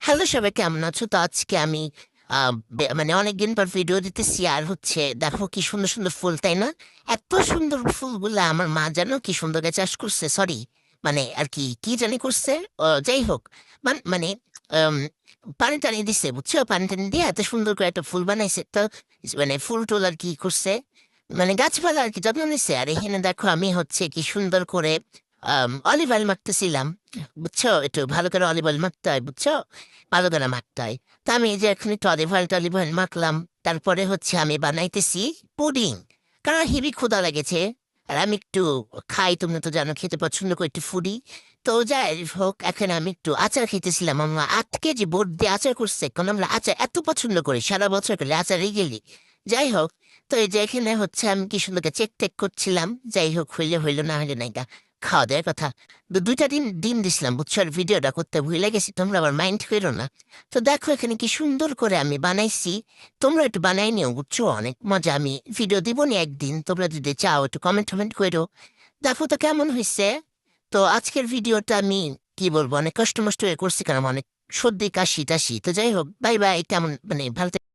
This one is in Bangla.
হ্যালো সবাই, কেমন আছো? তো আজকে আমি মানে অনেকদিন পর ভিডিও দিতেছি। আর হচ্ছে দেখো কি সুন্দর সুন্দর ফুল, তাই না? এত সুন্দর ফুলগুলা আমার মা জানো কি সুন্দর করে চাষ করছে। সরি, মানে আর কি কি জানি করছে। যাই হোক, মানে আম, পানি টানি দিছে, বুঝছো? পানি টানি দিয়ে এত সুন্দর করে একটা ফুল বানাইছে। তো মানে ফুল টুল আর কি করছে, মানে গাছপালা আর কি যত্ন নিচ্ছে। আর এখানে দেখো আমি হচ্ছে কি সুন্দর করে অলিভ অয়েল মাখতেছিলাম, বুঝছো? একটু ভালো করে অলিভ অয়েল মাখতে হয়, বুঝছো? ভালো করে মাখতে হয়। তা আমি এই যে এখন একটু অলিভ অয়েল মাখলাম। তারপরে হচ্ছে আমি বানাইতেছি পুডিং, কারণ হেভি ক্ষুধা লেগেছে। আর আমি একটু খাই, তুমি তো জানো খেতে পছন্দ করি, একটু ফুডি। তো যাই হোক, এখন আমি একটু আচার খেতেছিলাম। আমরা 8 কেজি বোর্ড দিয়ে আচার করছে, কারণ আমরা আচার এত পছন্দ করি, সারা বছর করে আচারই গেলি। যাই হোক, তো এই যে এখানে হচ্ছে আমি কি সুন্দর চেক টেক করছিলাম। যাই হোক, হইলে হইলো, না হইলে নাই গা। খাওয়া দাওয়ার কথা। দুইটা দিন ডিম দিছিলাম, বুঝছো? আর ভিডিওটা করতে ভুলে গেছি, তোমরা আবার মাইন্ড করো না। তো দেখো এখানে কি সুন্দর করে আমি বানাইছি। তোমরা একটু বানাই নিও, বুঝছো? অনেক মজা। আমি ভিডিও দিব নি একদিন, তোমরা যদি চাও একটু কমেন্ট টমেন্ট করো। দেখো তো কেমন হয়েছে। তো আজকের ভিডিওটা আমি কি বলবো, অনেক কষ্ট মষ্ট হয়ে করছি, কারণ অনেক সর্দি কাশি টাশি। তো যাই হোক, বাই বাই, কেমন মানে ভালো থেকো।